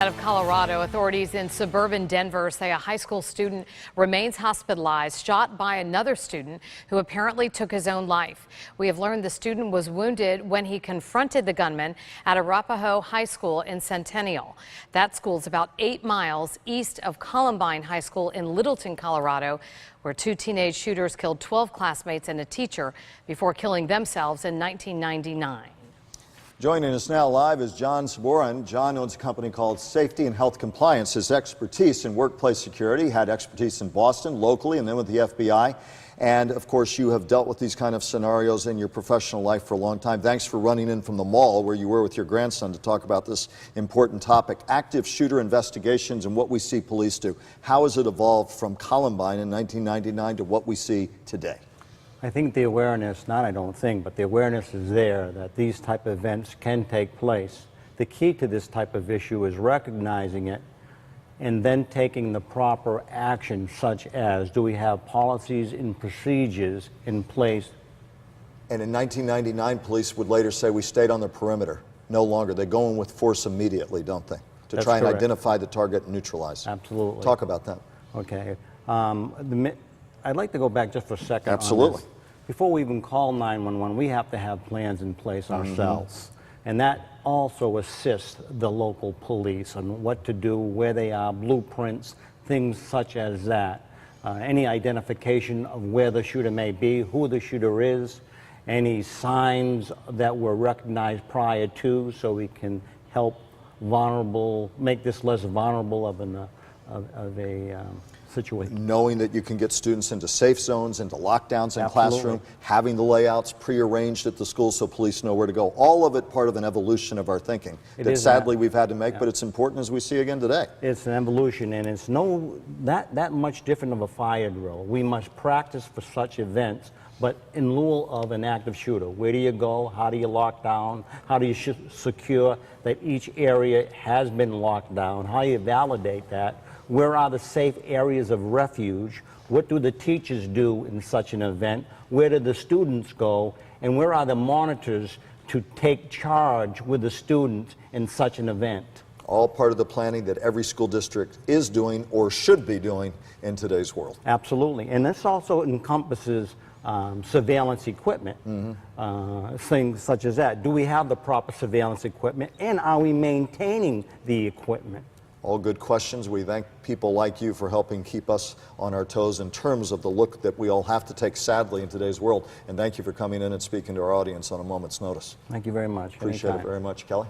Out of Colorado, authorities in suburban Denver say a high school student remains hospitalized, shot by another student who apparently took his own life. We have learned the student was wounded when he confronted the gunman at Arapahoe High School in Centennial. That school is about 8 miles east of Columbine High School in Littleton, Colorado, where 2 teenage shooters killed 12 classmates and a teacher before killing themselves in 1999. Joining us now live is John Saboran. John owns a company called Safety and Health Compliance. His expertise in workplace security, had expertise in Boston, locally, and then with the FBI. And, of course, you have dealt with these kind of scenarios in your professional life for a long time. Thanks for running in from the mall where you were with your grandson to talk about this important topic, active shooter investigations and what we see police do. How has it evolved from Columbine in 1999 to what we see today? I think the awareness, not I don't think, but the awareness is there that these type of events can take place. The key to this type of issue is recognizing it and then taking the proper action, such as, do we have policies and procedures in place? And in 1999, police would later say we stayed on the perimeter. No longer. They go in with force immediately, don't they? To try and identify the target and neutralize. Absolutely. Talk about that. Okay. I'd like to go back just for a second. Absolutely. On this. Before we even call 911, we have to have plans in place ourselves. And that also assists the local police on what to do, where they are, blueprints, things such as that. Any identification of where the shooter may be, who the shooter is, any signs that were recognized prior to, so we can help make this less vulnerable of a situation. Knowing that you can get students into safe zones, into lockdowns in classroom, having the layouts prearranged at the school so police know where to go. All of it part of an evolution of our thinking that sadly we've had to make, but it's important as we see again today. It's an evolution, and it's that much different of a fire drill. We must practice for such events, but in lieu of an active shooter. Where do you go? How do you lock down? How do you secure that each area has been locked down? How do you validate that? Where are the safe areas of refuge? What do the teachers do in such an event? Where do the students go? And where are the monitors to take charge with the students in such an event? All part of the planning that every school district is doing or should be doing in today's world. Absolutely. And this also encompasses surveillance equipment, things such as that. Do we have the proper surveillance equipment, and are we maintaining the equipment? All good questions. We thank people like you for helping keep us on our toes in terms of the look that we all have to take, sadly, in today's world. And thank you for coming in and speaking to our audience on a moment's notice. Thank you very much. Appreciate it very much. Kelly?